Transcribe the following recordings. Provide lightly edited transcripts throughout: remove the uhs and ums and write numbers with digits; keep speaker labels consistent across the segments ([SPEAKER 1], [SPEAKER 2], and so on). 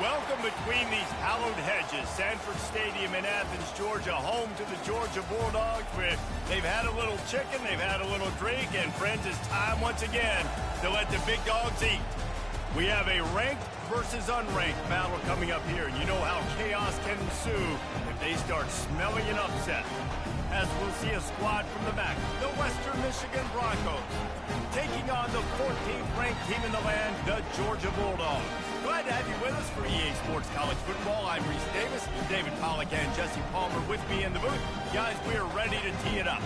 [SPEAKER 1] Welcome between these hallowed hedges. Sanford Stadium in Athens, Georgia, home to the Georgia Bulldogs, where they've had a little chicken, they've had a little drink, and friends, it's time once again to let the big dogs eat. We have a ranked versus unranked battle coming up here, and you know how chaos can ensue if they start smelling an upset. As we'll see a squad from the back, the Western Michigan Broncos, taking on the 14th ranked team in the land, the Georgia Bulldogs. Glad to have you with us for EA Sports College Football. I'm Reese Davis, David Pollack and Jesse Palmer with me in the booth. Guys, we are ready to tee it up.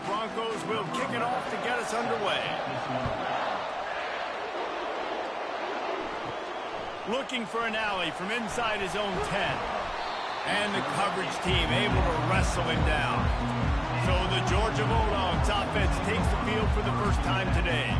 [SPEAKER 1] Broncos will kick it off to get us underway. Looking for an alley from inside his own 10. And the coverage team able to wrestle him down. So the Georgia Bulldogs offense takes the field for the first time today.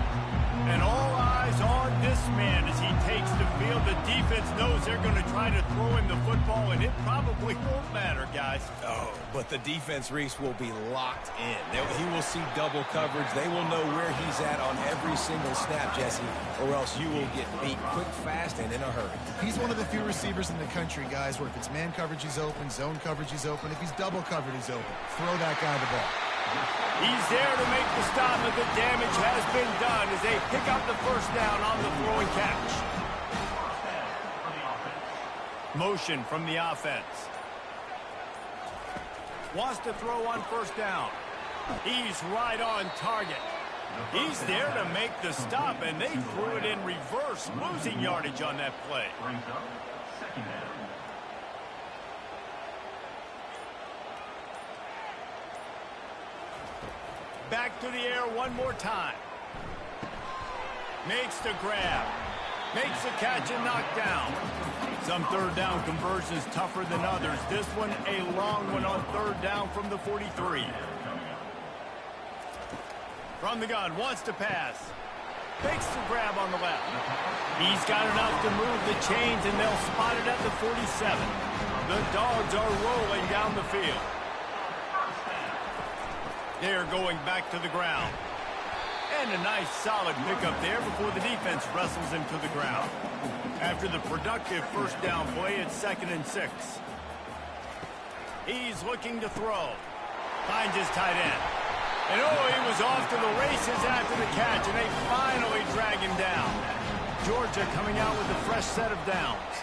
[SPEAKER 1] And all eyes on this man as he takes the field. The defense knows they're going to try to throw him the football, and it probably won't matter, guys.
[SPEAKER 2] Oh, but the defense, Reese, will be locked in. He will see double coverage. They will know where he's at on every single snap, Jesse, or else you will get beat quick, fast, and in a hurry.
[SPEAKER 3] He's one of the few receivers in the country, guys, where if it's man coverage, he's open, zone coverage, he's open. If he's double covered, he's open. Throw that guy the ball.
[SPEAKER 1] He's there to make the stop, but the damage has been done as they pick up the first down on the throwing catch. Motion from the offense. Wants to throw on first down. He's right on target. He's there to make the stop, and they threw it in reverse, losing yardage on that play. Back to the air one more time. Makes the grab. Makes the catch and knock down. Some third down conversions tougher than others. This one a long one on third down from the 43. From the gun, wants to pass. Makes the grab on the left. He's got enough to move the chains, and they'll spot it at the 47. The Dogs are rolling down the field. They're going back to the ground. And a nice solid pickup there before the defense wrestles him to the ground. After the productive first down play, it's 2nd and 6. He's looking to throw. Finds his tight end. And oh, he was off to the races after the catch, and they finally drag him down. Georgia coming out with a fresh set of downs.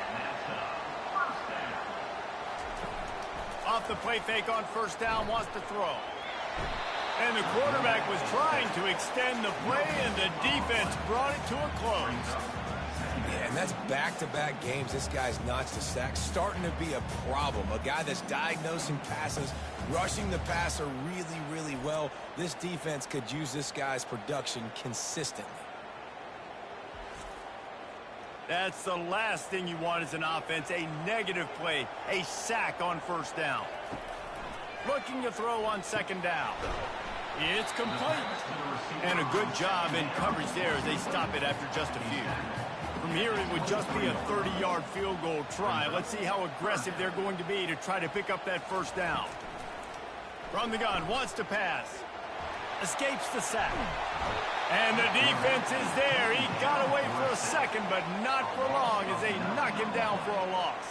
[SPEAKER 1] Off the play fake on first down, wants to throw. And the quarterback was trying to extend the play, and the defense brought it to a close.
[SPEAKER 2] Yeah, and that's back-to-back games. This guy's notched a sack, starting to be a problem. A guy that's diagnosing passes, rushing the passer really, really well. This defense could use this guy's production consistently.
[SPEAKER 1] That's the last thing you want as an offense, a negative play, a sack on first down. Looking to throw on second down. It's complete. And a good job in coverage there as they stop it after just a few. From here, it would just be a 30-yard field goal try. Let's see how aggressive they're going to be to try to pick up that first down. From the gun, wants to pass. Escapes the sack. And the defense is there. He got away for a second, but not for long as they knock him down for a loss.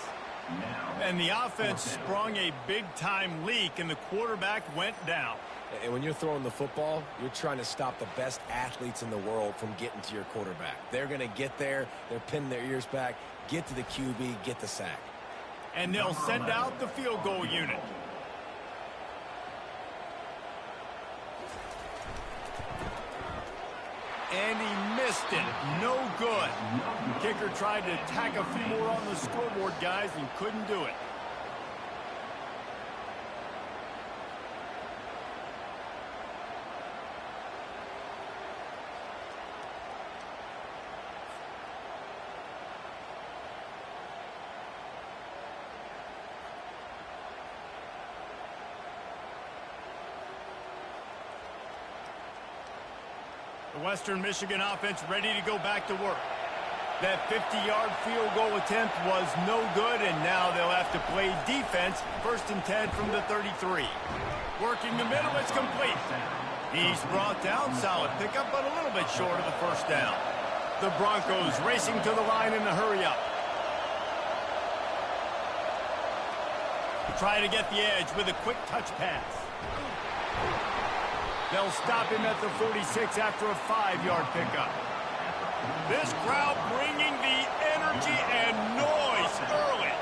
[SPEAKER 1] And the offense sprung a big-time leak, and the quarterback went down.
[SPEAKER 2] And when you're throwing the football, you're trying to stop the best athletes in the world from getting to your quarterback. They're going to get there. They're pinning their ears back, get to the QB, get the sack.
[SPEAKER 1] And they'll send out the field goal unit. And he missed it. No good. Kicker tried to tack a few more on the scoreboard, guys, and couldn't do it. Western Michigan offense ready to go back to work. That 50-yard field goal attempt was no good, and now they'll have to play defense. 1st and 10 from the 33. Working the middle, it's complete. He's brought down, solid pickup, but a little bit short of the 1st down. The Broncos racing to the line in a hurry-up. Try to get the edge with a quick touch pass. They'll stop him at the 46 after a 5-yard pickup. This crowd bringing the energy and noise early.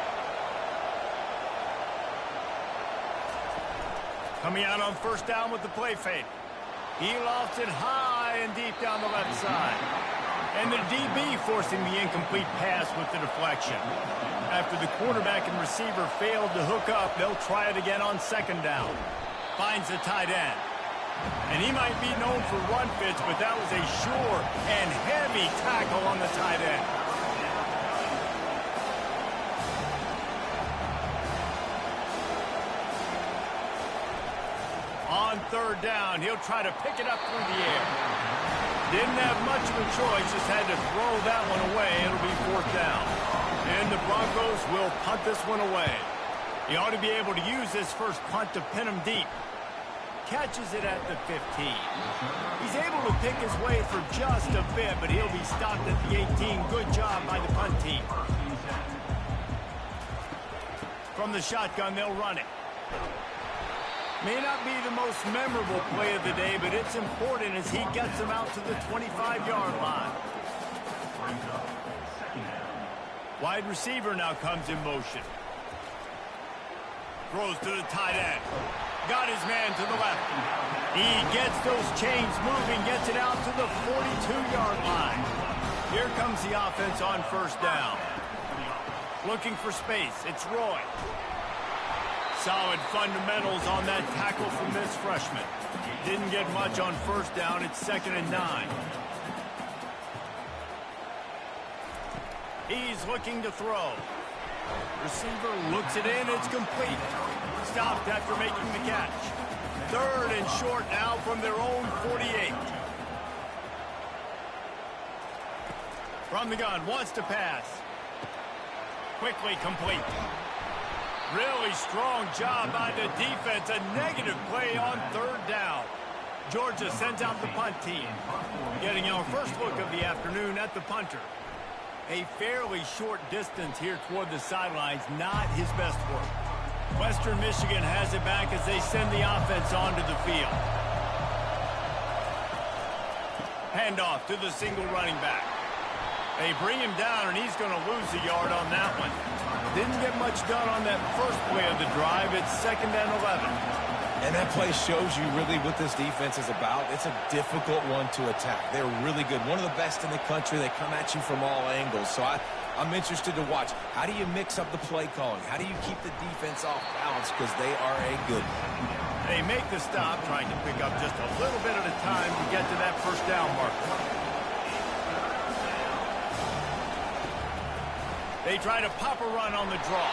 [SPEAKER 1] Coming out on 1st down with the play fake. He lofts it high and deep down the left side. And the DB forcing the incomplete pass with the deflection. After the quarterback and receiver failed to hook up, they'll try it again on 2nd down. Finds the tight end. And he might be known for run fits, but that was a sure and heavy tackle on the tight end. On 3rd down, he'll try to pick it up through the air. Didn't have much of a choice, just had to throw that one away. It'll be 4th down. And the Broncos will punt this one away. He ought to be able to use this first punt to pin him deep. Catches it at the 15. He's able to pick his way for just a bit, but he'll be stopped at the 18. Good job by the punt team. From the shotgun, they'll run it. May not be the most memorable play of the day, but it's important as he gets them out to the 25-yard line. Wide receiver now comes in motion. Throws to the tight end. Got his man to the left. He gets those chains moving, gets it out to the 42-yard line. Here comes the offense on 1st down. Looking for space. It's Roy. Solid fundamentals on that tackle from this freshman. Didn't get much on 1st down. It's 2nd and 9. He's looking to throw. Receiver looks it in. It's complete. Stopped after making the catch. 3rd and short now from their own 48. From the gun, wants to pass. Quickly complete. Really strong job by the defense. A negative play on 3rd down. Georgia sends out the punt team. Getting our first look of the afternoon at the punter. A fairly short distance here toward the sidelines, not his best work. Western Michigan has it back as they send the offense onto the field. Handoff to the single running back. They bring him down, and he's going to lose a yard on that one. Didn't get much done on that first play of the drive. It's 2nd and 11.
[SPEAKER 2] And that play shows you really what this defense is about. It's a difficult one to attack. They're really good. One of the best in the country. They come at you from all angles. So I'm interested to watch. How do you mix up the play calling? How do you keep the defense off balance? Because they are a good one.
[SPEAKER 1] They make the stop, trying to pick up just a little bit at a time to get to that 1st down marker. They try to pop a run on the draw.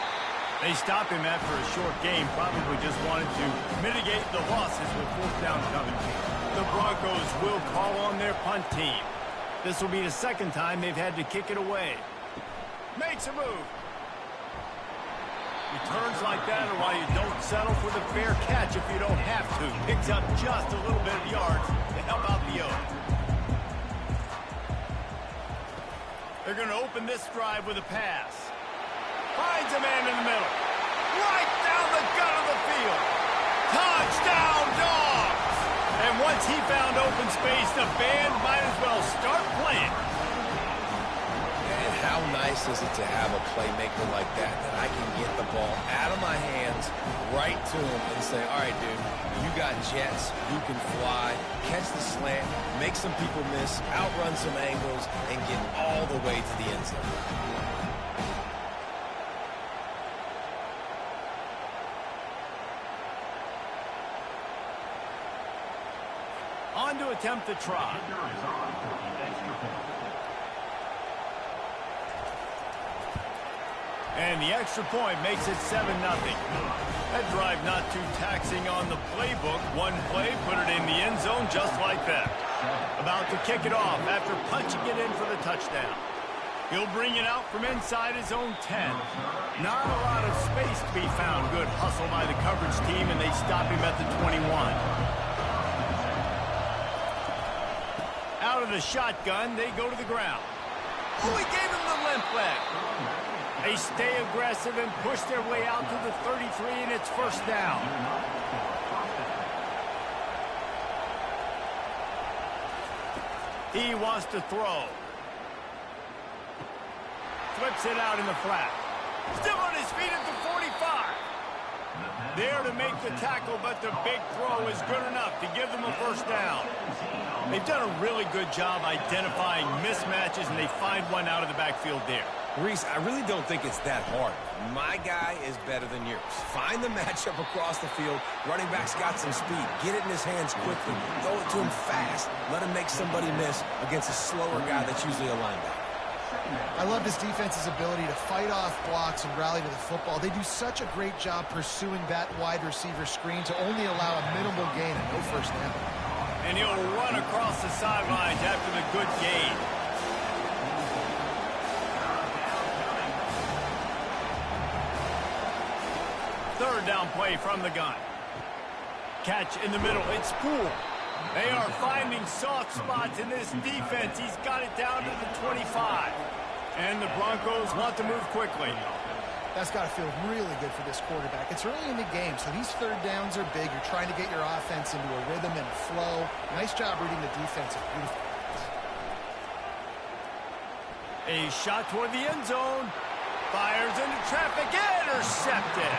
[SPEAKER 1] They stop him after a short game, probably just wanted to mitigate the losses with 4th down coming. The Broncos will call on their punt team. This will be the 2nd time they've had to kick it away. Makes a move. Returns like that are why you don't settle for the fair catch if you don't have to. Picks up just a little bit of yards to help out the Oaks. They're going to open this drive with a pass. Finds a man in the middle. Right down the gut of the field. Touchdown, Dogs! And once he found open space, the band might as well start playing.
[SPEAKER 2] And how nice is it to have a playmaker like that I can get the ball out of my hands right to him and say, all right, dude, you got jets, you can fly, catch the slant, make some people miss, outrun some angles, and get all the way to the end zone.
[SPEAKER 1] On to attempt the try. And the extra point makes it 7-0. That drive not too taxing on the playbook. One play, put it in the end zone just like that. About to kick it off after punching it in for the touchdown. He'll bring it out from inside his own 10. Not a lot of space to be found. Good hustle by the coverage team, and they stop him at the 21. Out of the shotgun, they go to the ground. Oh, he gave him the limp leg. They stay aggressive and push their way out to the 33, and it's first down. He wants to throw. Flips it out in the flat. Still on his feet at the 45. There to make the tackle, but the big throw is good enough to give them a first down. They've done a really good job identifying mismatches, and they find one out of the backfield there.
[SPEAKER 2] Reese, I really don't think it's that hard. My guy is better than yours. Find the matchup across the field. Running back's got some speed. Get it in his hands quickly. Throw it to him fast. Let him make somebody miss against a slower guy that's usually a linebacker.
[SPEAKER 3] I love this defense's ability to fight off blocks and rally to the football. They do such a great job pursuing that wide receiver screen to only allow a minimal gain and no first down.
[SPEAKER 1] And he'll run across the sidelines after the good gain. Third down play from the gun. Catch in the middle. It's Poole. They are finding soft spots in this defense. He's got it down to the 25. And the Broncos want to move quickly.
[SPEAKER 3] That's got to feel really good for this quarterback. It's early in the game, so these third downs are big. You're trying to get your offense into a rhythm and a flow. Nice job reading the defense. Beautiful.
[SPEAKER 1] A shot toward the end zone. Fires into traffic. Intercepted.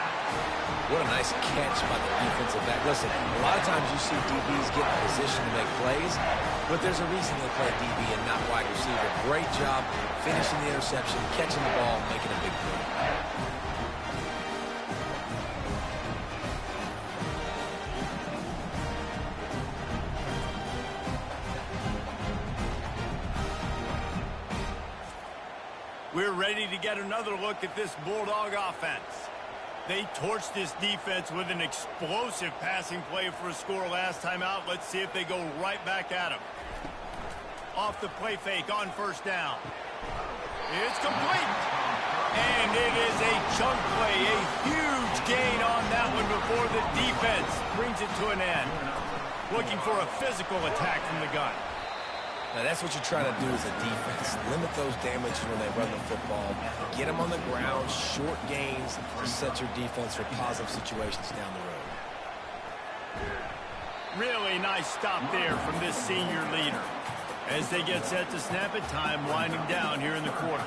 [SPEAKER 2] What a nice catch by the defensive back. Listen, a lot of times you see DBs get in position to make plays, but there's a reason they play DB and not wide receiver. Great job finishing the interception, catching the ball, making a big play.
[SPEAKER 1] We're ready to get another look at this Bulldog offense. They torched this defense with an explosive passing play for a score last time out. Let's see if they go right back at him. Off the play fake on first down. It's complete. And it is a chunk play, a huge gain on that one before the defense brings it to an end. Looking for a physical attack from the gun.
[SPEAKER 2] Now, that's what you try to do as a defense. Limit those damages when they run the football. Get them on the ground, short gains to set your defense for positive situations down the road.
[SPEAKER 1] Really nice stop there from this senior leader. As they get set to snap it, time winding down here in the quarter.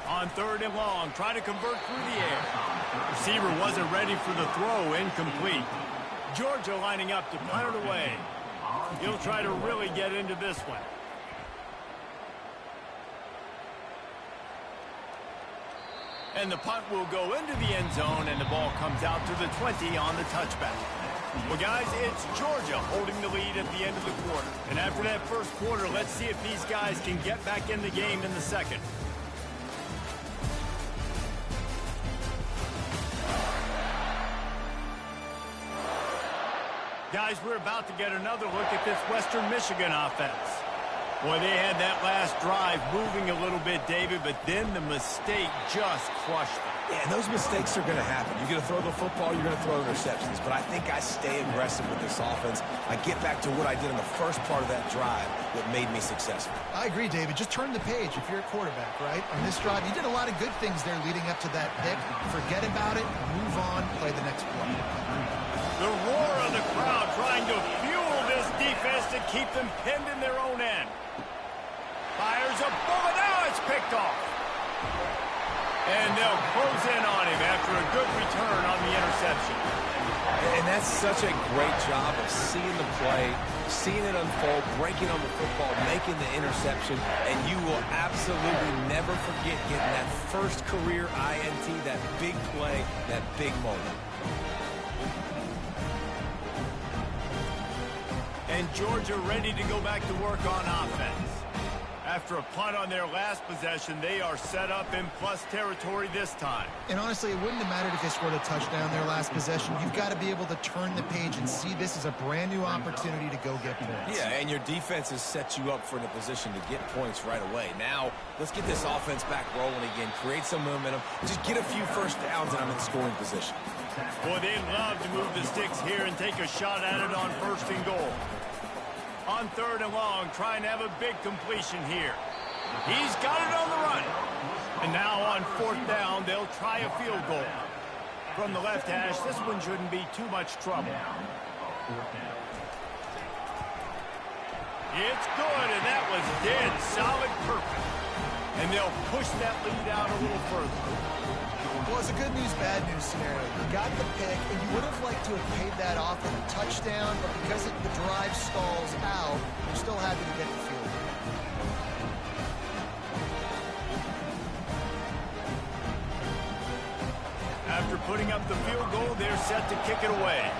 [SPEAKER 1] On third and long, try to convert through the air. Receiver wasn't ready for the throw, incomplete. Georgia lining up to punt it away. He'll try to really get into this one. And the punt will go into the end zone, and the ball comes out to the 20 on the touchback. Well, guys, it's Georgia holding the lead at the end of the quarter. And after that first quarter, let's see if these guys can get back in the game in the second. Guys, we're about to get another look at this Western Michigan offense. Boy, they had that last drive moving a little bit, David, but then the mistake just crushed them.
[SPEAKER 2] Yeah, and those mistakes are going to happen. You're going to throw the football, you're going to throw interceptions. But I think I stay aggressive with this offense. I get back to what I did in the first part of that drive that made me successful.
[SPEAKER 3] I agree, David. Just turn the page if you're a quarterback, right? On this drive, you did a lot of good things there leading up to that pick. Forget about it, move on, play the next play.
[SPEAKER 1] The roar of the crowd trying to fuel this defense to keep them pinned in their own end. Fires a bullet. Now it's picked off. And they'll close in on him after a good return on the interception.
[SPEAKER 2] And that's such a great job of seeing the play, seeing it unfold, breaking on the football, making the interception, and you will absolutely never forget getting that first career INT, that big play, that big moment. And
[SPEAKER 1] Georgia ready to go back to work on offense. After a punt on their last possession, they are set up in plus territory this time.
[SPEAKER 3] And honestly, it wouldn't have mattered if they scored a touchdown their last possession. You've got to be able to turn the page and see this as a brand new opportunity to go get points.
[SPEAKER 2] Yeah, and your defense has set you up for the position to get points right away. Now, let's get this offense back rolling again, create some momentum, just get a few first downs, and I'm in scoring position.
[SPEAKER 1] Boy, they'd love to move the sticks here and take a shot at it on 1st and goal. On 3rd and long, trying to have a big completion here. He's got it on the run. And now on 4th down, they'll try a field goal. From the left hash, this one shouldn't be too much trouble. It's good, and that was dead solid perfect. And they'll push that lead out a little further.
[SPEAKER 3] Well, it's a good news, bad news scenario. You got the pick, and you would have liked to have paid that off with a touchdown, but because the drive stalls out, you're still happy to get the field goal.
[SPEAKER 1] After putting up the field goal, they're set to kick it away.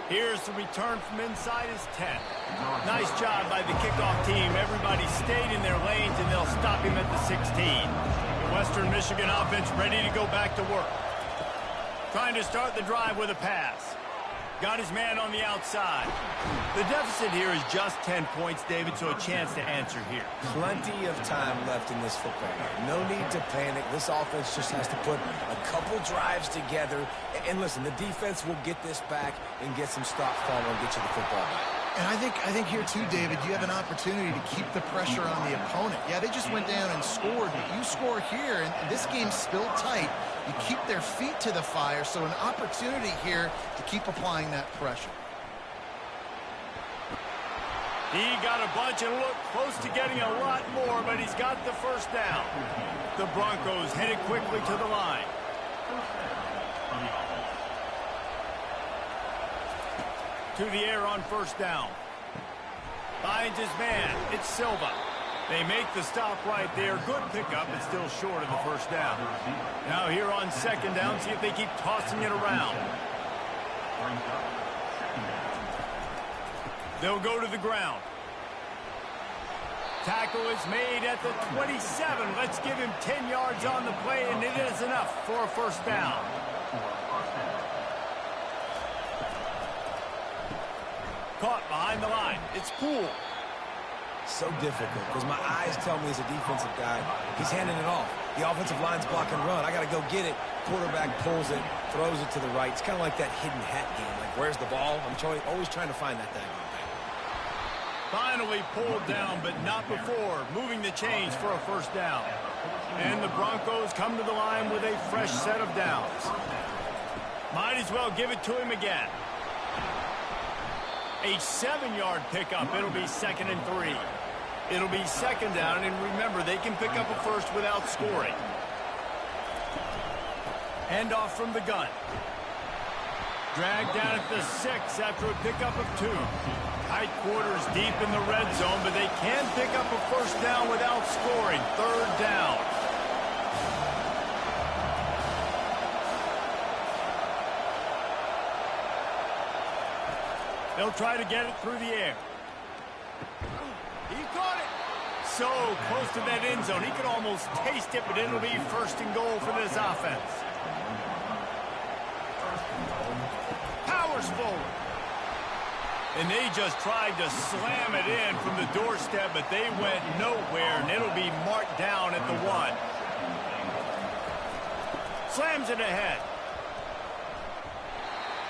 [SPEAKER 1] Here's the return from inside his 10. Nice job by the kickoff team. Everybody stayed in their lanes, and they'll stop him at the 16. The Western Michigan offense ready to go back to work. Trying to start the drive with a pass. Got his man on the outside. The deficit here is just 10 points, David, so a chance to answer here.
[SPEAKER 2] Plenty of time left in this football game. No need to panic. This offense just has to put a couple drives together. And listen, the defense will get this back and get some stops following and get you the football back.
[SPEAKER 3] And I think here too, David, you have an opportunity to keep the pressure on the opponent. Yeah, they just went down and scored, but you score here, and this game's still tight. You keep their feet to the fire, so an opportunity here to keep applying that pressure.
[SPEAKER 1] He got a bunch and looked close to getting a lot more, but he's got the 1st down. The Broncos headed quickly to the line. To the air on 1st down. Finds his man. It's Silva. They make the stop right there. Good pickup, but still short of the 1st down. Now here on 2nd down, see if they keep tossing it around. They'll go to the ground. Tackle is made at the 27. Let's give him 10 yards on the play, and it is enough for a 1st down. Caught behind the line. It's Poole.
[SPEAKER 2] So difficult because my eyes tell me as a defensive guy, he's handing it off. The offensive line's block and run. I got to go get it. Quarterback pulls it, throws it to the right. It's kind of like that hidden hat game. Like, where's the ball? I'm always trying to find that thing.
[SPEAKER 1] Finally pulled down, but not before. Moving the chains for a 1st down. And the Broncos come to the line with a fresh set of downs. Might as well give it to him again. A 7-yard pickup. It'll be 2nd and 3. It'll be 2nd down, and remember, they can pick up a 1st without scoring. Hand off from the gun. Dragged down at the 6 after a pickup of 2. Tight quarters deep in the red zone, but they can pick up a 1st down without scoring. 3rd down. They'll try to get it through the air. He caught it. So close to that end zone. He could almost taste it, but it'll be 1st and goal for this offense. Powers forward. And they just tried to slam it in from the doorstep, but they went nowhere, and it'll be marked down at the 1. Slams it ahead.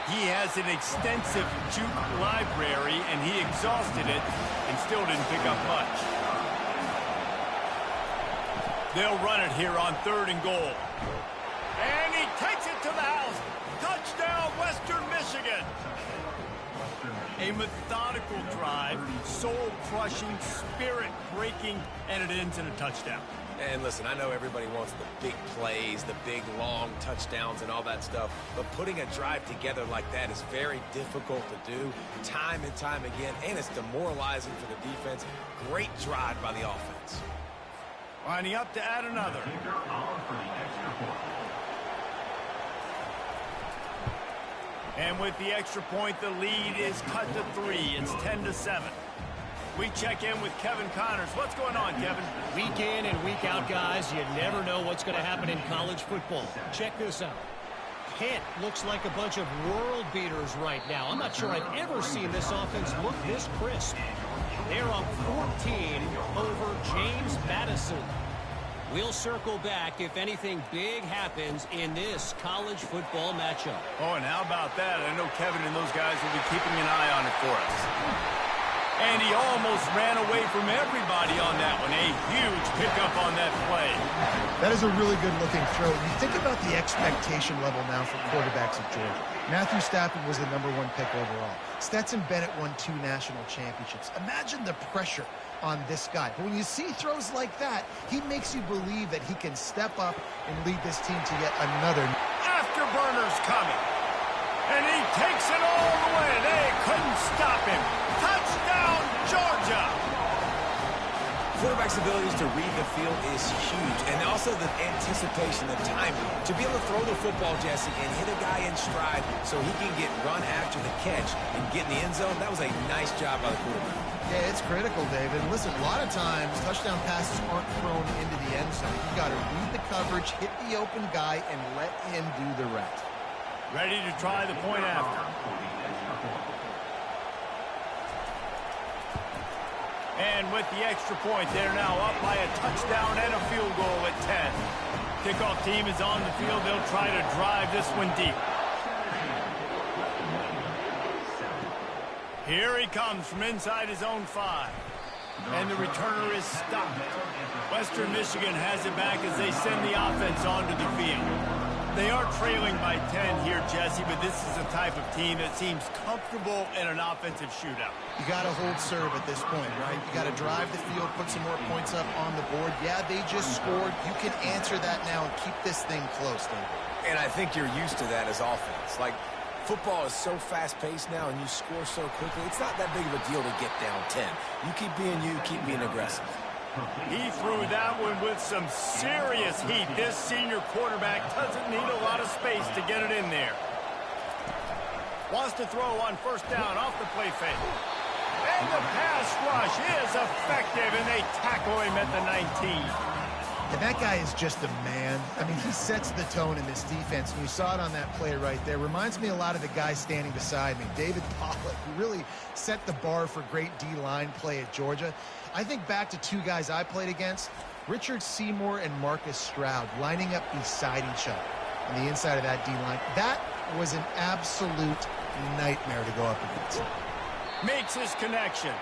[SPEAKER 1] He has an extensive juke library, and he exhausted it and still didn't pick up much. They'll run it here on 3rd and goal. And he takes it to the house. Touchdown, Western Michigan. A methodical drive, soul-crushing, spirit-breaking, and it ends in a touchdown.
[SPEAKER 2] And listen, I know everybody wants the big plays, the big, long touchdowns and all that stuff, but putting a drive together like that is very difficult to do time and time again, and it's demoralizing for the defense. Great drive by the offense.
[SPEAKER 1] Lining up to add another. And with the extra point, the lead is cut to 3. It's 10-7. We check in with Kevin Connors. What's going on, Kevin?
[SPEAKER 4] Week in and week out, guys, you never know what's going to happen in college football. Check this out. Pitt looks like a bunch of world beaters right now. I'm not sure I've ever seen this offense look this crisp. They're up 14 over James Madison. We'll circle back if anything big happens in this college football matchup.
[SPEAKER 1] Oh, and how about that? I know Kevin and those guys will be keeping an eye on it for us. And he almost ran away from everybody on that one. A huge pickup on that play.
[SPEAKER 3] That is a really good-looking throw. You think about the expectation level now for quarterbacks at Georgia. Matthew Stafford was the #1 pick overall. Stetson Bennett won 2 national championships. Imagine the pressure on this guy. But when you see throws like that, he makes you believe that he can step up and lead this team to yet another.
[SPEAKER 1] Afterburner's coming. And he takes it all the way. They couldn't stop him. Touchdown, Georgia!
[SPEAKER 2] Quarterback's abilities to read the field is huge. And also the anticipation, the timing. To be able to throw the football, Jesse, and hit a guy in stride so he can get run after the catch and get in the end zone, that was a nice job by the quarterback.
[SPEAKER 3] Yeah, it's critical, David. Listen, a lot of times, touchdown passes aren't thrown into the end zone. You've got to read the coverage, hit the open guy, and let him do the rest.
[SPEAKER 1] Ready to try the point after. And with the extra point, they're now up by a touchdown and a field goal at 10. Kickoff team is on the field. They'll try to drive this one deep. Here he comes from inside his own 5. And the returner is stopped. Western Michigan has it back as they send the offense onto the field. They are trailing by 10 here, Jesse, but this is the type of team that seems comfortable in an offensive shootout.
[SPEAKER 3] You got to hold serve at this point, right? You got to drive the field, put some more points up on the board. Yeah, they just scored. You can answer that now and keep this thing close, David.
[SPEAKER 2] And I think you're used to that as offense. Like, football is so fast-paced now and you score so quickly, it's not that big of a deal to get down 10. You keep being aggressive.
[SPEAKER 1] He threw that one with some serious heat. This senior quarterback doesn't need a lot of space to get it in there. Wants to throw on first down off the play fake. And the pass rush is effective, and they tackle him at the 19.
[SPEAKER 3] And that guy is just a man. I mean, he sets the tone in this defense, and you saw it on that play right there. Reminds me a lot of the guy standing beside me, David Pollock, who really set the bar for great D-line play at Georgia. I think back to 2 guys I played against, Richard Seymour and Marcus Stroud, lining up beside each other on the inside of that D-line. That was an absolute nightmare to go up against.
[SPEAKER 1] Makes his connection.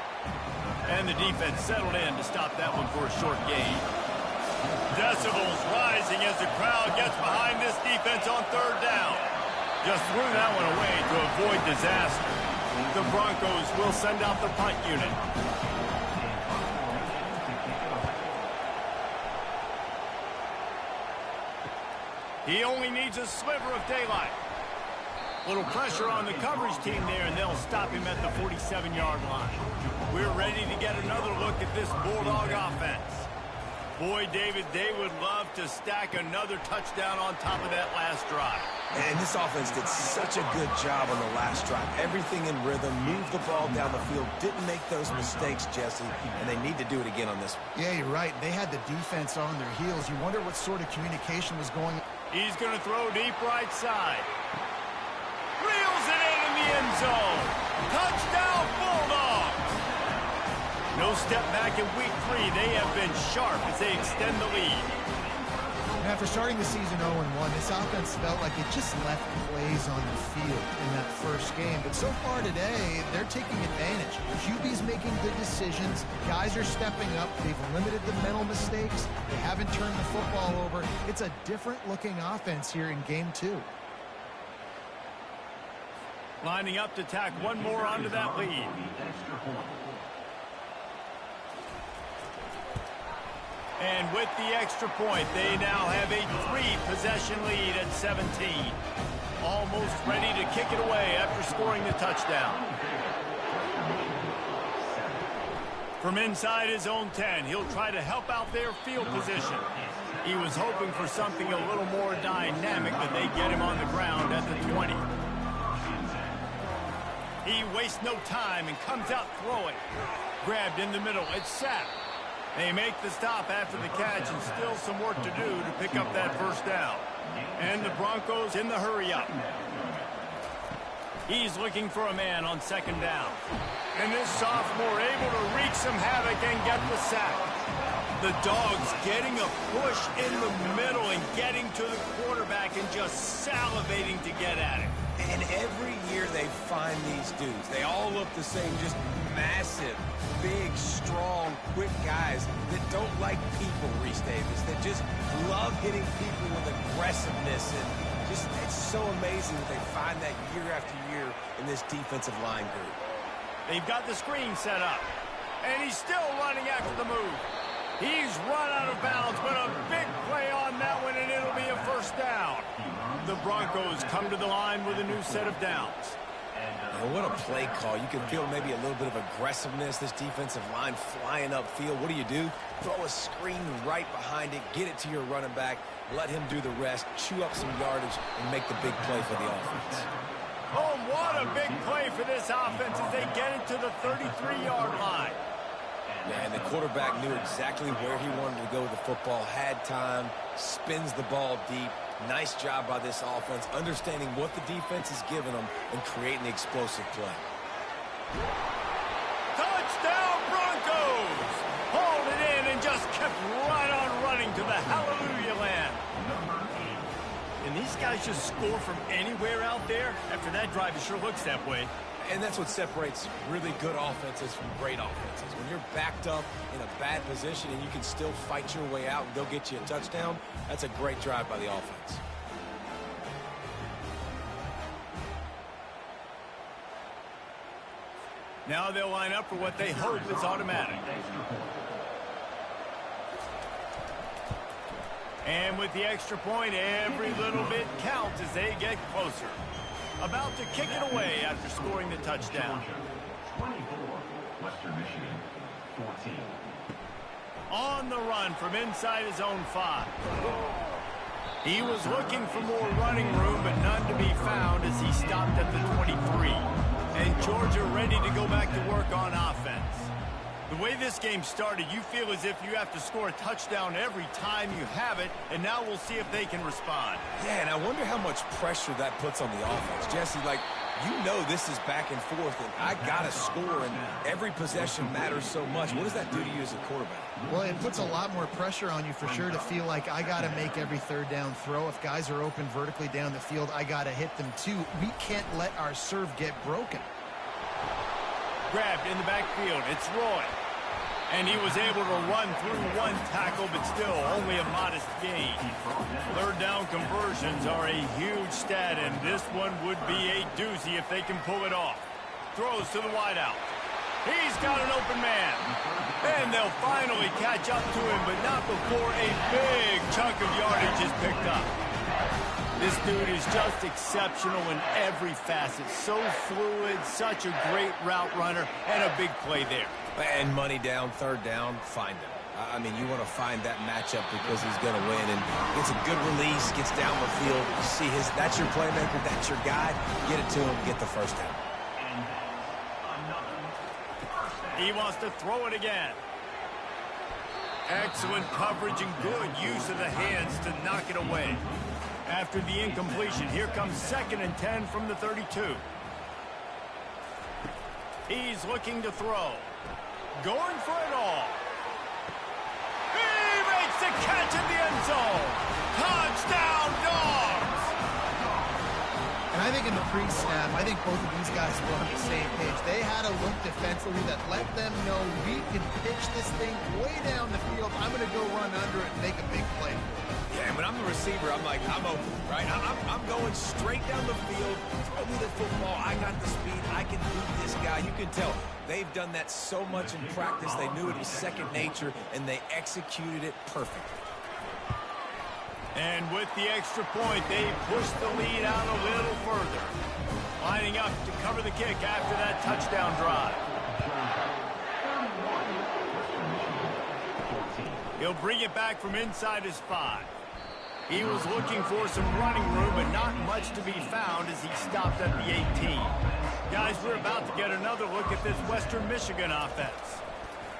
[SPEAKER 1] And the defense settled in to stop that one for a short gain. Decibels rising as the crowd gets behind this defense on third down. Just threw that one away to avoid disaster. The Broncos will send out the punt unit. He only needs a sliver of daylight. Little pressure on the coverage team there, and they'll stop him at the 47-yard line. We're ready to get another look at this Bulldog offense. Boy, David, they would love to stack another touchdown on top of that last drive.
[SPEAKER 2] And this offense did such a good job on the last drive. Everything in rhythm, moved the ball down the field, didn't make those mistakes, Jesse, and they need to do it again on this one.
[SPEAKER 3] Yeah, you're right. They had the defense on their heels. You wonder what sort of communication was going on.
[SPEAKER 1] He's going to throw deep right side. Reels it in the end zone. Touchdown, Bulldogs. No step back in week 3. They have been sharp as they extend the lead.
[SPEAKER 3] And after starting the season 0-1, this offense felt like it just left plays on the field in that first game. But so far today, they're taking advantage. QB's making good decisions. Guys are stepping up. They've limited the mental mistakes. They haven't turned the football over. It's a different-looking offense here in Game 2.
[SPEAKER 1] Lining up to tack one more onto that lead. And with the extra point, they now have a 3-possession lead at 17. Almost ready to kick it away after scoring the touchdown. From inside his own 10, he'll try to help out their field position. He was hoping for something a little more dynamic, but they get him on the ground at the 20. He wastes no time and comes out throwing. Grabbed in the middle. It's sacked. They make the stop after the catch and still some work to do to pick up that first down. And the Broncos in the hurry-up. He's looking for a man on second down. And this sophomore able to wreak some havoc and get the sack. The Dogs getting a push in the middle and getting to the quarterback and just salivating to get at it.
[SPEAKER 2] And every year they find these dudes. They all look the same, just massive, big, strong, quick guys that don't like people, Reese Davis, that just love hitting people with aggressiveness. And just, it's so amazing that they find that year after year in this defensive line group.
[SPEAKER 1] They've got the screen set up. And he's still running after the move. He's run out of bounds, but a big play on that one, and it'll be a first down. The Broncos come to the line with a new set of downs.
[SPEAKER 2] And what a play call. You can feel maybe a little bit of aggressiveness, this defensive line flying upfield. What do? Throw a screen right behind it, get it to your running back, let him do the rest, chew up some yardage, and make the big play for the offense.
[SPEAKER 1] Oh, what a big play for this offense as they get it to the 33-yard line.
[SPEAKER 2] Yeah, and the quarterback knew exactly where he wanted to go with the football, had time, spins the ball deep. Nice job by this offense, understanding what the defense is giving them and creating the explosive play.
[SPEAKER 1] Touchdown, Broncos! Hauled it in and just kept right on running to the hallelujah land. And these guys just score from anywhere out there? After that drive, it sure looks that way.
[SPEAKER 2] And that's what separates really good offenses from great offenses. When you're backed up in a bad position and you can still fight your way out and go get you a touchdown, that's a great drive by the offense.
[SPEAKER 1] Now they'll line up for what they hope is automatic. And with the extra point, every little bit counts as they get closer. About to kick it away after scoring the touchdown.
[SPEAKER 5] 24, Western Michigan, 14.
[SPEAKER 1] On the run from inside his own 5. He was looking for more running room, but none to be found as he stopped at the 23. And Georgia ready to go back to work on offense. The way this game started, you feel as if you have to score a touchdown every time you have it, and now we'll see if they can respond.
[SPEAKER 2] Yeah, and I wonder how much pressure that puts on the offense. Jesse, like, you know this is back and forth, and I got to score, and every possession matters so much. What does that do to you as a quarterback?
[SPEAKER 3] Well, it puts a lot more pressure on you for sure to feel like I got to make every third down throw. If guys are open vertically down the field, I got to hit them too. We can't let our serve get broken.
[SPEAKER 1] Grabbed in the backfield. It's Roy. And he was able to run through one tackle, but still only a modest gain. Third down conversions are a huge stat, and this one would be a doozy if they can pull it off. Throws to the wideout. He's got an open man. And they'll finally catch up to him, but not before a big chunk of yardage is picked up. This dude is just exceptional in every facet. So fluid, such a great route runner, and a big play there.
[SPEAKER 2] And money down, third down, find him. I mean, you want to find that matchup because he's going to win. And gets a good release, gets down the field. You see that's your playmaker, that's your guy. Get it to him, get the first down.
[SPEAKER 1] He wants to throw it again. Excellent coverage and good use of the hands to knock it away. After the incompletion, here comes 2nd and 10 from the 32. He's looking to throw. Going for it all. He makes the catch in the end zone. Touchdown, Dogs!
[SPEAKER 3] And I think in the pre-snap, I think both of these guys were on the same page. They had a look defensively that let them know we can pitch this thing way down the field. I'm going to go run under it and make a big play.
[SPEAKER 2] Yeah, when I'm the receiver, I'm like, I'm open, right? I'm going straight down the field. Throw me the football. I got the speed. I can beat this guy. You can tell they've done that so much in practice. They knew it was second nature, and they executed it perfectly.
[SPEAKER 1] And with the extra point, they push the lead out a little further. Lining up to cover the kick after that touchdown drive. He'll bring it back from inside his 5. He was looking for some running room, but not much to be found as he stopped at the 18. Guys, we're about to get another look at this Western Michigan offense.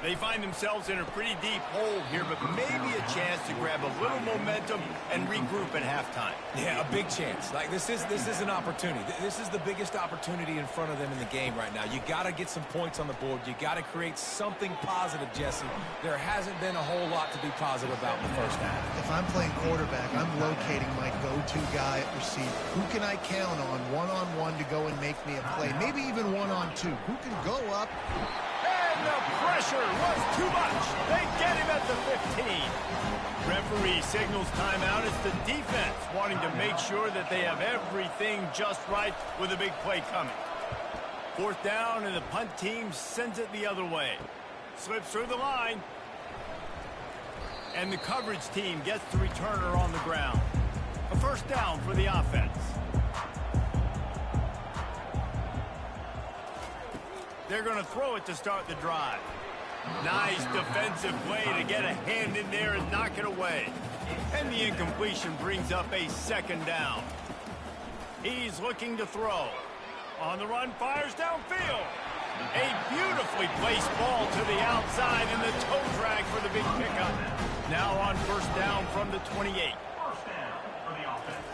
[SPEAKER 1] They find themselves in a pretty deep hole here, but maybe a chance to grab a little momentum and regroup at halftime.
[SPEAKER 2] Yeah, a big chance. Like, this is an opportunity. This is the biggest opportunity in front of them in the game right now. You got to get some points on the board. You got to create something positive, Jesse. There hasn't been a whole lot to be positive about in the first half.
[SPEAKER 3] If I'm playing quarterback, I'm locating my go-to guy at receiver. Who can I count on one-on-one to go and make me a play? Maybe even one-on-two. Who can go up?
[SPEAKER 1] And the pressure was too much. They get him at the 15. Referee signals timeout. It's the defense wanting to make sure that they have everything just right with a big play coming. Fourth down, and the punt team sends it the other way. Slips through the line. And the coverage team gets the returner on the ground. A first down for the offense. They're going to throw it to start the drive. Nice defensive play to get a hand in there and knock it away. And the incompletion brings up a second down. He's looking to throw. On the run, fires downfield. A beautifully placed ball to the outside and the toe drag for the big pickup. Now on first down from the 28.
[SPEAKER 5] First down for the offense.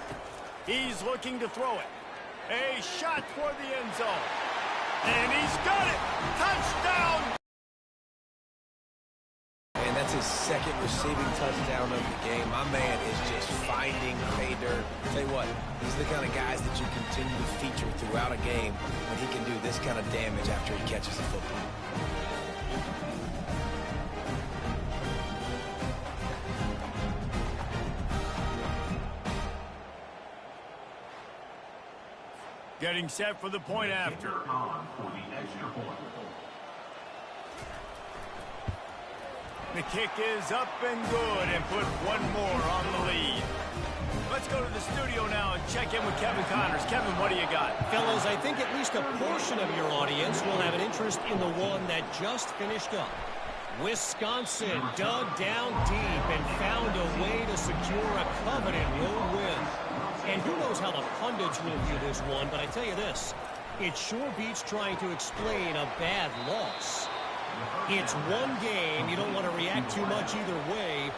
[SPEAKER 1] He's looking to throw it. A shot toward the end zone. And he's got it! Touchdown!
[SPEAKER 2] And that's his second receiving touchdown of the game. My man is just finding pay dirt. Tell you what, these are the kind of guys that you continue to feature throughout a game when he can do this kind of damage after he catches a football.
[SPEAKER 1] Getting set for the point after.
[SPEAKER 5] On for the extra point.
[SPEAKER 1] The kick is up and good and put one more on the lead. Let's go to the studio now and check in with Kevin Connors. Kevin, what do you got?
[SPEAKER 4] Fellas, I think at least a portion of your audience will have an interest in the one that just finished up. Wisconsin dug down deep and found a way to secure a coveted road win. And who knows how the pundits will view this one, but I tell you this, it sure beats trying to explain a bad loss. It's one game, you don't want to react too much either way,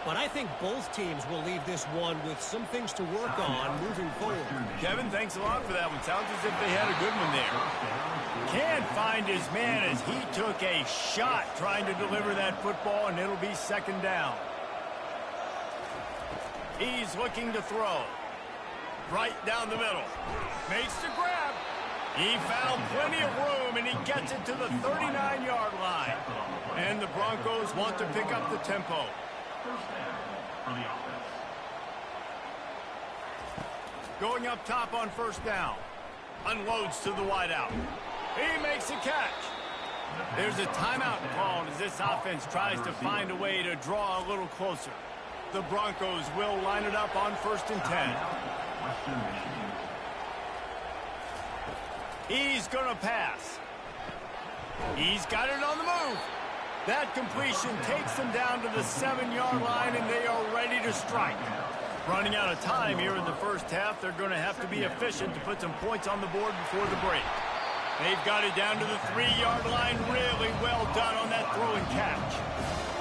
[SPEAKER 4] but I think both teams will leave this one with some things to work on moving forward.
[SPEAKER 1] Kevin, thanks a lot for that one. Sounds as if they had a good one there. Can't find his man as he took a shot trying to deliver that football, and it'll be second down. He's looking to throw. Right down the middle. Makes the grab. He found plenty of room, and he gets it to the 39-yard line. And the Broncos want to pick up the tempo.
[SPEAKER 5] First down for the offense.
[SPEAKER 1] Going up top on first down. Unloads to the wideout. He makes a catch. There's a timeout called as this offense tries to find a way to draw a little closer. The Broncos will line it up on 1st and 10.
[SPEAKER 5] Western Michigan.
[SPEAKER 1] He's going to pass. He's got it on the move. That completion takes them down to the 7-yard line, and they are ready to strike. Running out of time here in the first half, they're going to have to be efficient to put some points on the board before the break. They've got it down to the 3-yard line. Really well done on that throw and catch.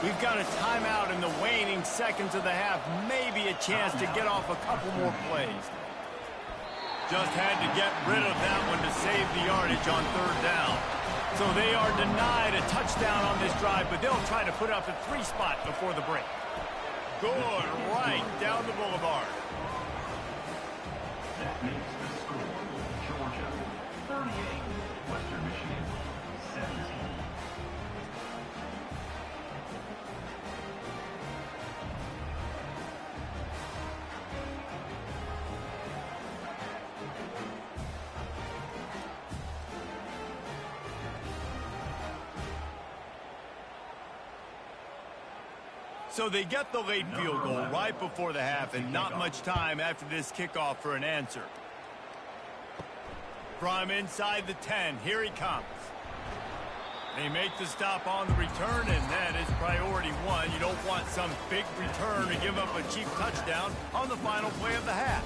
[SPEAKER 1] We've got a timeout in the waning seconds of the half. Maybe a chance to get off a couple more plays. Just had to get rid of that one to save the yardage on third down. So they are denied a touchdown on this drive, but they'll try to put up a 3 spot before the break. Good right down the boulevard.
[SPEAKER 5] That makes the score. Georgia 38, Western Michigan 17.
[SPEAKER 1] So they get the late field goal right before the half, and not much time after this kickoff for an answer. From inside the 10, here he comes. They make the stop on the return, and that is priority one. You don't want some big return to give up a cheap touchdown on the final play of the half.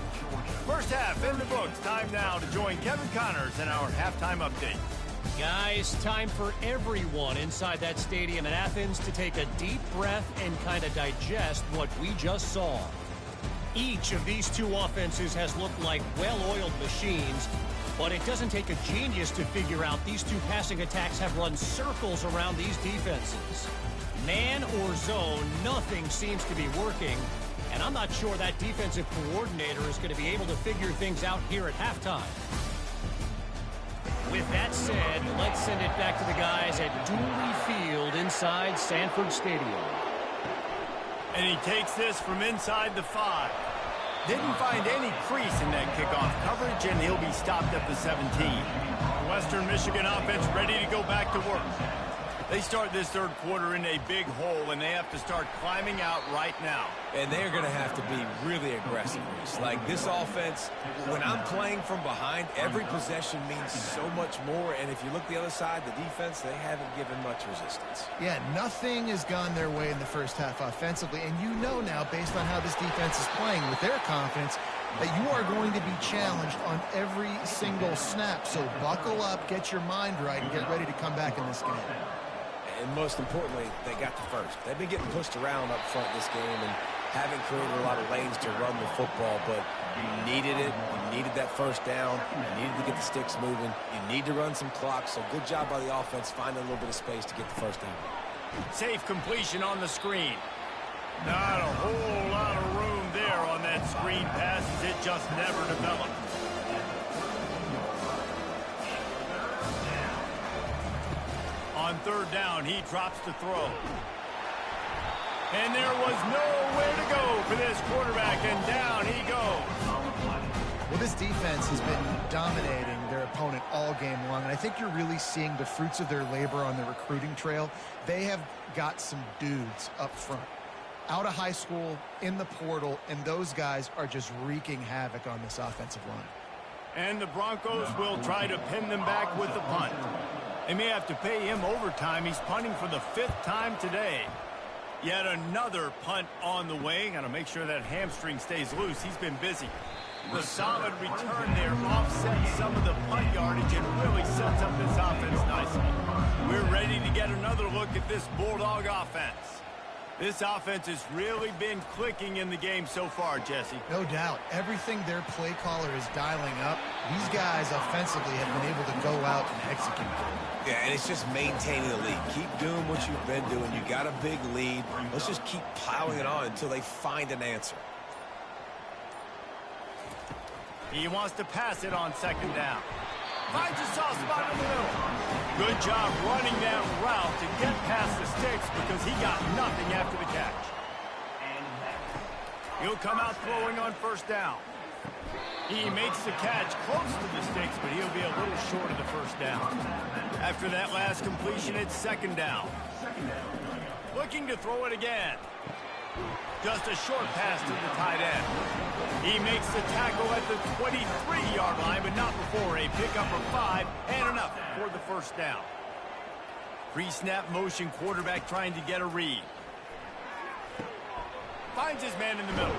[SPEAKER 1] First half in the books. Time now to join Kevin Connors in our halftime update.
[SPEAKER 4] Guys, time for everyone inside that stadium in Athens to take a deep breath and kind of digest what we just saw. Each of these two offenses has looked like well-oiled machines, but it doesn't take a genius to figure out these two passing attacks have run circles around these defenses. Man or zone, nothing seems to be working, and I'm not sure that defensive coordinator is going to be able to figure things out here at halftime. With that said, let's send it back to the guys at Dooley Field inside Sanford Stadium.
[SPEAKER 1] And he takes this from inside the 5. Didn't find any crease in that kickoff coverage, and he'll be stopped at the 17. Western Michigan offense ready to go back to work. They start this third quarter in a big hole, and they have to start climbing out right now.
[SPEAKER 2] And they're going to have to be really aggressive. Like this offense, when I'm playing from behind, every possession means so much more. And if you look the other side, the defense, they haven't given much resistance.
[SPEAKER 3] Yeah, nothing has gone their way in the first half offensively. And you know now, based on how this defense is playing with their confidence, that you are going to be challenged on every single snap. So buckle up, get your mind right, and get ready to come back in this game.
[SPEAKER 2] And most importantly, they got the first. They've been getting pushed around up front this game and haven't created a lot of lanes to run the football, but you needed it. You needed that first down. You needed to get the sticks moving. You need to run some clock, so good job by the offense finding a little bit of space to get the first down.
[SPEAKER 1] Safe completion on the screen. Not a whole lot of room there on that screen pass, as it just never developed. On third down, he drops to throw. And there was nowhere to go for this quarterback, and down he goes.
[SPEAKER 3] Well, this defense has been dominating their opponent all game long, and I think you're really seeing the fruits of their labor on the recruiting trail. They have got some dudes up front, out of high school, in the portal, and those guys are just wreaking havoc on this offensive line.
[SPEAKER 1] And the Broncos will try to pin them back with the punt. They may have to pay him overtime. He's punting for the 5th time today. Yet another punt on the way. Got to make sure that hamstring stays loose. He's been busy. The solid return there offsets some of the punt yardage and really sets up this offense nicely. We're ready to get another look at this Bulldog offense. This offense has really been clicking in the game so far, Jesse.
[SPEAKER 3] No doubt. Everything their play caller is dialing up, these guys offensively have been able to go out and execute.
[SPEAKER 2] Yeah, and it's just maintaining the lead. Keep doing what you've been doing. You got a big lead. Let's just keep plowing it on until they find an answer.
[SPEAKER 1] He wants to pass it on second down. Finds a soft spot in the middle. Good job running that route to get past the sticks because he got nothing after the catch. He'll come out throwing on first down. He makes the catch close to the sticks, but he'll be a little short of the first down. After that last completion, it's second down. Looking to throw it again. Just a short pass to the tight end. He makes the tackle at the 23-yard line, but not before a pickup of 5 and enough for the first down. Pre-snap motion quarterback trying to get a read. Finds his man in the middle.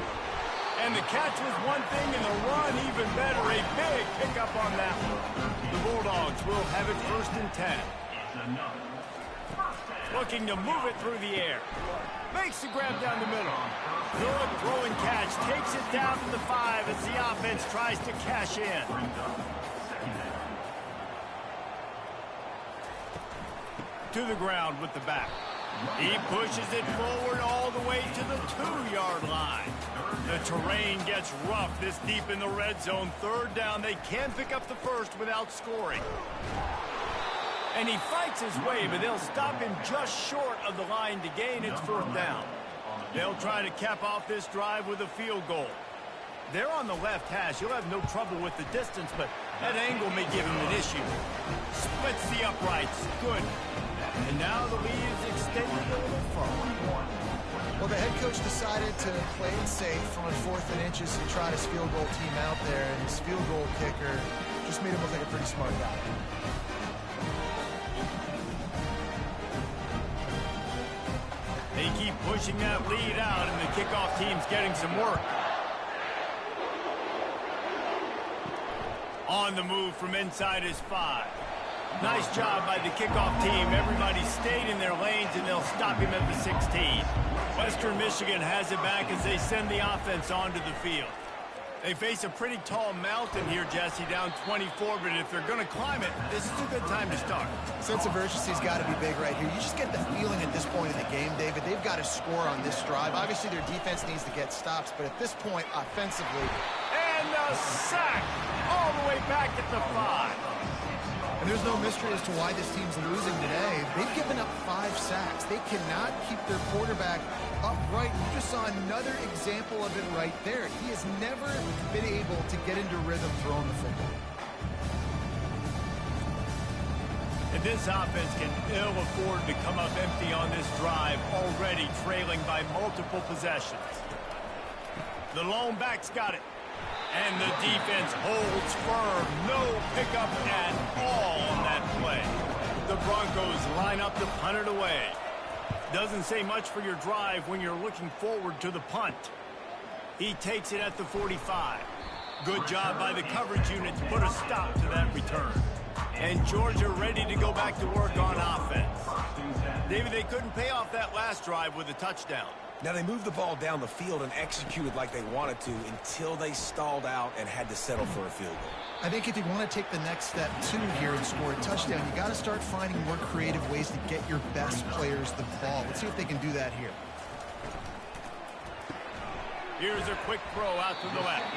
[SPEAKER 1] And the catch was one thing, and the run even better. A big pickup on that one. The Bulldogs will have it 1st and 10. Looking to move it through the air. Makes the grab down the middle. Good throw and catch. Takes it down to the 5 as the offense tries to cash in. To the ground with the back. He pushes it forward all the way to the 2-yard line. The terrain gets rough this deep in the red zone. Third down. They can pick up the first without scoring. And he fights his way, but they'll stop him just short of the line to gain. It's 4th down. They'll try to cap off this drive with a field goal. They're on the left hash. He'll have no trouble with the distance, but that angle may give him an issue. Splits the uprights. Good. And now the lead is extended a little further.
[SPEAKER 3] Well, the head coach decided to play it safe from a 4th and inches and try his field goal team out there, and his field goal kicker just made him look like a pretty smart guy.
[SPEAKER 1] Pushing that lead out, and the kickoff team's getting some work. On the move from inside his 5. Nice job by the kickoff team. Everybody stayed in their lanes, and they'll stop him at the 16. Western Michigan has it back as they send the offense onto the field. They face a pretty tall mountain here, Jesse, down 24, but if they're going to climb it, this is a good time to start.
[SPEAKER 3] Sense of urgency's got to be big right here. You just get the feeling at this point in the game, David, they've got to score on this drive. Obviously, their defense needs to get stops, but at this point, offensively...
[SPEAKER 1] And a sack all the way back at the 5.
[SPEAKER 3] And there's no mystery as to why this team's losing today. They've given up 5 sacks. They cannot keep their quarterback upright. You just saw another example of it right there. He has never been able to get into rhythm throwing the football.
[SPEAKER 1] And this offense can ill afford to come up empty on this drive, already trailing by multiple possessions. The lone back's got it. And the defense holds firm. No pickup at all on that play. The Broncos line up to punt it away. Doesn't say much for your drive when you're looking forward to the punt. He takes it at the 45. Good job by the coverage unit to put a stop to that return. And Georgia ready to go back to work on offense. David, they couldn't pay off that last drive with a touchdown.
[SPEAKER 2] Now, they moved the ball down the field and executed like they wanted to until they stalled out and had to settle for a field goal.
[SPEAKER 3] I think if you want to take the next step, too, here and score a touchdown, you got to start finding more creative ways to get your best players the ball. Let's see if they can do that here.
[SPEAKER 1] Here's a quick throw out to the left.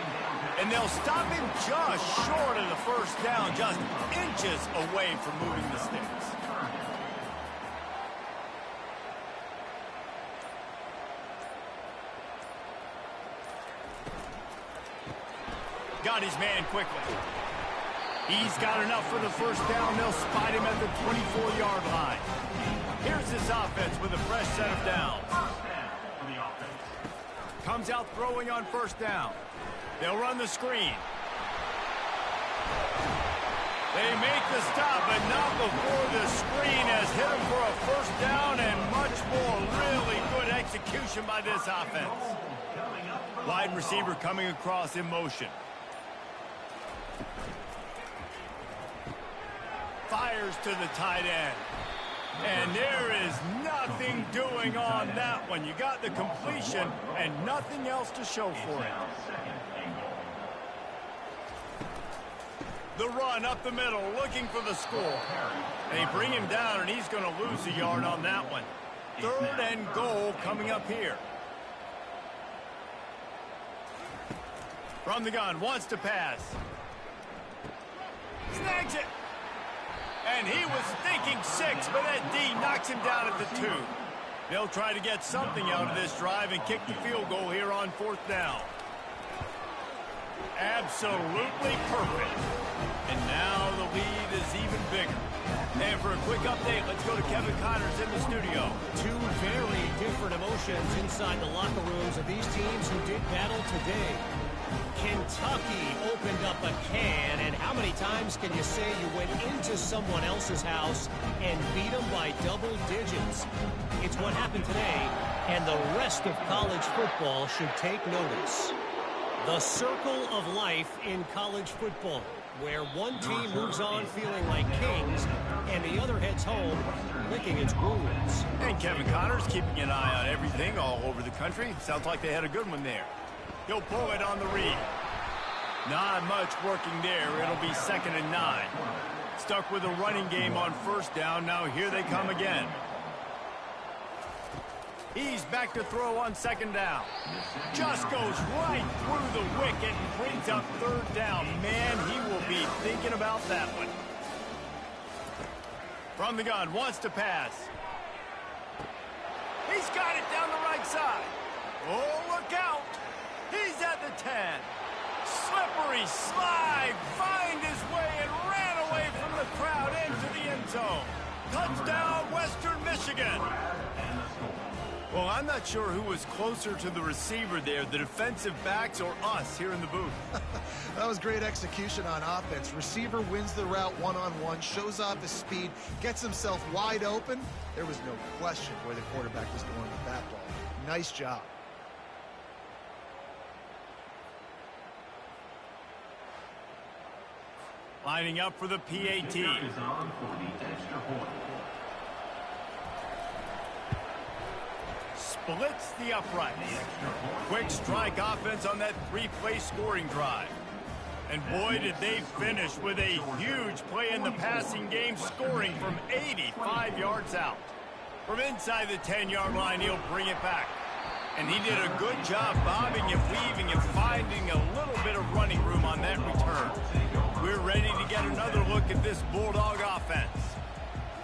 [SPEAKER 1] And they'll stop him just short of the first down, just inches away from moving the sticks. Got his man quickly. He's got enough for the first down. They'll spot him at the 24-yard line. Here's this offense with a fresh set of downs. Comes out throwing on first down. They'll run the screen. They make the stop, but not before the screen has hit him for a first down and much more. Really good execution by this offense. Wide receiver coming across in motion. Fires to the tight end. And there is nothing doing on that one. You got the completion and nothing else to show for it. The run up the middle, looking for the score. They bring him down, and he's going to lose a yard on that one. 3rd and goal coming up here. From the gun, wants to pass. Snags it. And he was thinking 6, but that D knocks him down at the 2. They'll try to get something out of this drive and kick the field goal here on 4th down. Absolutely perfect. And now the lead is even bigger. And for a quick update, let's go to Kevin Connors in the studio.
[SPEAKER 4] 2 very different emotions inside the locker rooms of these teams who did battle today. Kentucky opened up a can, and how many times can you say you went into someone else's house and beat them by double digits? It's what happened today, and the rest of college football should take notice. The circle of life in college football, where one team moves on feeling like kings, and the other heads home licking its wounds.
[SPEAKER 1] And Kevin Connors keeping an eye on everything all over the country. Sounds like they had a good one there. He'll pull it on the read. Not much working there. It'll be 2nd and 9. Stuck with a running game on first down. Now here they come again. He's back to throw on 2nd down. Just goes right through the wicket and brings up 3rd down. Man, he will be thinking about that one. From the gun, wants to pass. He's got it down the right side. Oh, look out. He's at the 10. Slippery slide. Find his way and ran away from the crowd into the end zone. Touchdown, Western Michigan. Well, I'm not sure who was closer to the receiver there, the defensive backs or us here in the booth.
[SPEAKER 3] That was great execution on offense. Receiver wins the route one-on-one, shows off his speed, gets himself wide open. There was no question where the quarterback was going with that ball. Nice job.
[SPEAKER 1] Lining up for the PAT.
[SPEAKER 5] Is on for the extra point.
[SPEAKER 1] Splits the uprights. Quick strike offense on that three-play scoring drive. And boy, did they finish with a huge play in the passing game, scoring from 85 yards out. From inside the 10-yard line, he'll bring it back. And he did a good job bobbing and weaving and finding a little bit of running room on that return. We're ready to get another look at this Bulldog offense.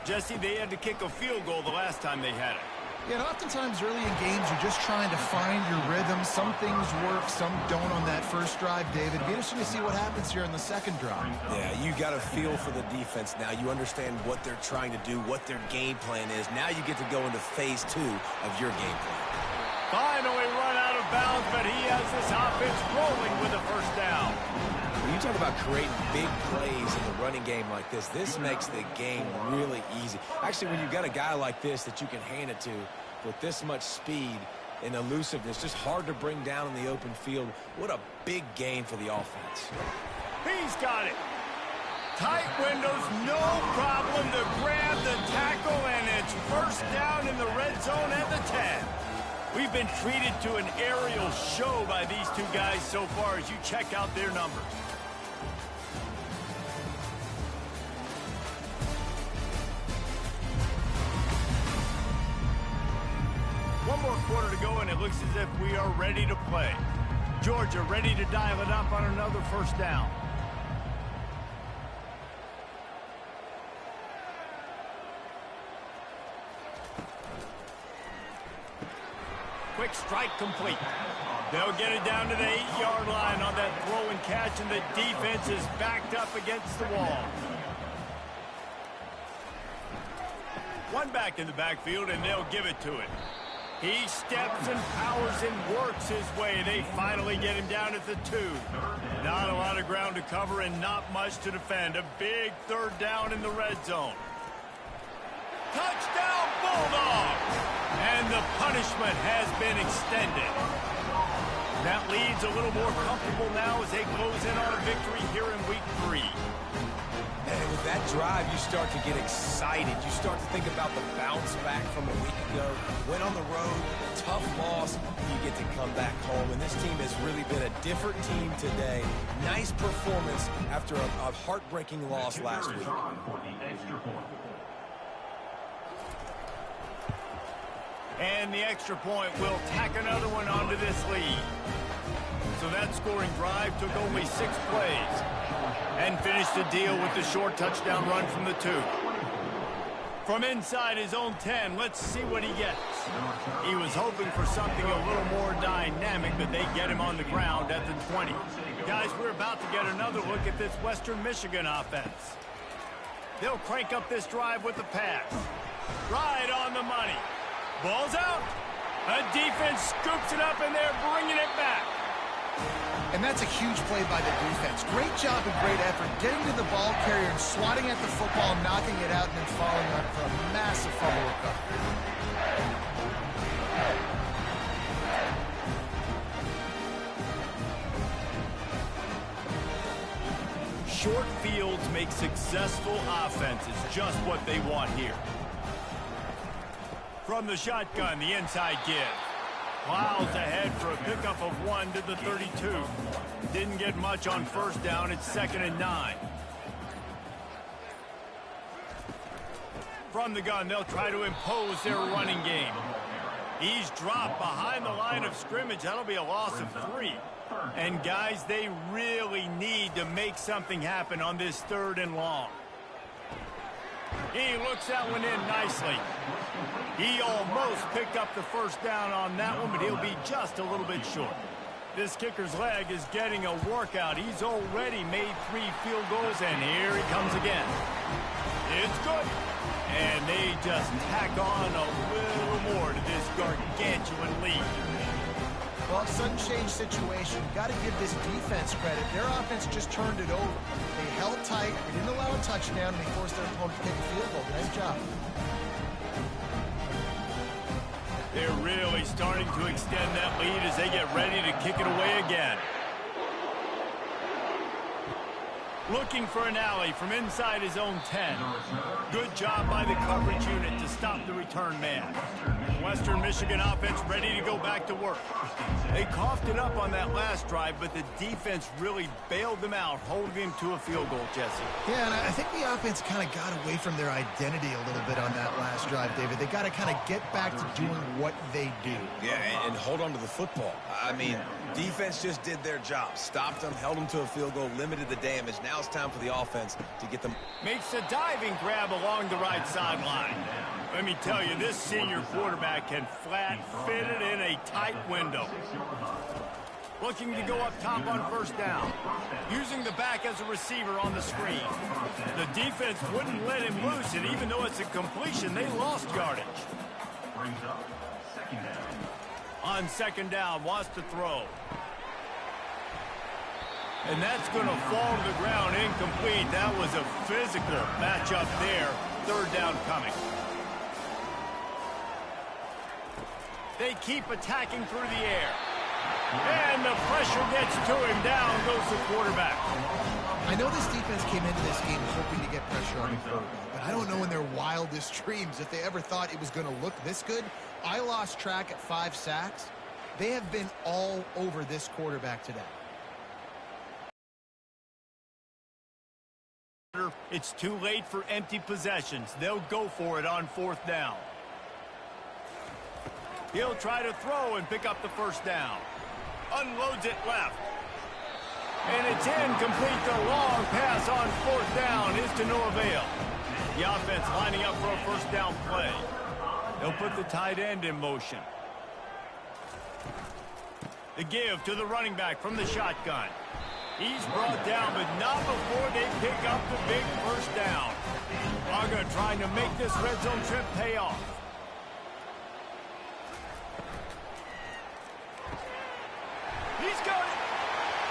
[SPEAKER 1] Jesse, they had to kick a field goal the last time they had it.
[SPEAKER 3] Yeah, and oftentimes early in games, you're just trying to find your rhythm. Some things work, some don't on that first drive, David. Be interesting to see what happens here in the second drive.
[SPEAKER 2] Yeah, you got a feel for the defense now. You understand what they're trying to do, what their game plan is. Now you get to go into phase 2 of your game plan.
[SPEAKER 1] Finally run out of bounds, but he has this offense rolling with a first down.
[SPEAKER 2] When you talk about creating big plays in the running game like this makes the game really easy. Actually, when you've got a guy like this that you can hand it to with this much speed and elusiveness, just hard to bring down in the open field, what a big game for the offense.
[SPEAKER 1] He's got it. Tight windows, no problem to grab the tackle, and it's first down in the red zone at the 10. We've been treated to an aerial show by these two guys so far as you check out their numbers. One more quarter to go, and it looks as if we are ready to play. Georgia ready to dial it up on another first down. Quick strike complete. They'll get it down to the 8-yard line on that throw and catch, and the defense is backed up against the wall. One back in the backfield, and they'll give it to it. He steps and powers and works his way. They finally get him down at the 2. Not a lot of ground to cover and not much to defend. A big third down in the red zone. Touchdown, Bulldogs! And the punishment has been extended. That leads a little more comfortable now as they close in on a victory here in week 3.
[SPEAKER 2] And with that drive, you start to get excited. You start to think about the bounce back from a week ago. Went on the road, tough loss, you get to come back home. And this team has really been a different team today. Nice performance after a heartbreaking loss last week.
[SPEAKER 1] And the extra point will tack another one onto this lead. So that scoring drive took only 6 plays and finished the deal with the short touchdown run from the 2. From inside his own 10, let's see what he gets. He was hoping for something a little more dynamic, but they get him on the ground at the 20. Guys, we're about to get another look at this Western Michigan offense. They'll crank up this drive with the pass. Right on the money. Ball's out. A defense scoops it up, and they're bringing it back.
[SPEAKER 3] And that's a huge play by the defense. Great job and great effort getting to the ball carrier and swatting at the football, knocking it out, and then following up for a massive fumble recovery.
[SPEAKER 1] Short fields make successful offenses, just what they want here. From the shotgun, the inside give. Plows ahead for a pickup of 1 to the 32. Didn't get much on first down. It's 2nd and 9. From the gun, they'll try to impose their running game. He's dropped behind the line of scrimmage. That'll be a loss of 3. And, guys, they really need to make something happen on this 3rd and long. He looks that one in nicely. He almost picked up the first down on that one, but he'll be just a little bit short. This kicker's leg is getting a workout. He's already made 3 field goals, and here he comes again. It's good. And they just tack on a little more to this gargantuan lead.
[SPEAKER 3] Well, sudden change situation. Got to give this defense credit. Their offense just turned it over. They held tight. They didn't allow a touchdown, and they forced their opponent to kick a field goal. Nice job.
[SPEAKER 1] They're really starting to extend that lead as they get ready to kick it away again. Looking for an alley from inside his own 10. Good job by the coverage unit to stop the return man. Western Michigan offense ready to go back to work. They coughed it up on that last drive, but the defense really bailed them out, holding him to a field goal, Jesse.
[SPEAKER 3] Yeah, and I think the offense kind of got away from their identity a little bit on that last drive, David. They got to kind of get back to doing what they do.
[SPEAKER 2] Yeah, and hold on to the football. I mean, defense just did their job. Stopped them, held them to a field goal, limited the damage. Now it's time for the offense to get them.
[SPEAKER 1] Makes a diving grab along the right sideline. Let me tell you, this senior quarterback can flat fit it in a tight window. Looking to go up top on first down. Using the back as a receiver on the screen. The defense wouldn't let him loose, and even though it's a completion, they lost yardage.
[SPEAKER 5] Brings up second down.
[SPEAKER 1] On second down, wants to throw. And that's going to fall to the ground incomplete. That was a physical matchup there. Third down coming. They keep attacking through the air. And the pressure gets to him. Down goes the quarterback.
[SPEAKER 3] I know this defense came into this game hoping to get pressure on the quarterback, but I don't know in their wildest dreams if they ever thought it was going to look this good. I lost track at 5 sacks. They have been all over this quarterback today.
[SPEAKER 1] It's too late for empty possessions. They'll go for it on fourth down. He'll try to throw and pick up the first down. Unloads it left. And it's incomplete. The long pass on fourth down is to no avail. The offense lining up for a first down play. They'll put the tight end in motion. The give to the running back from the shotgun. He's brought down, but not before they pick up the big first down. Uga trying to make this red zone trip pay off. He's got it.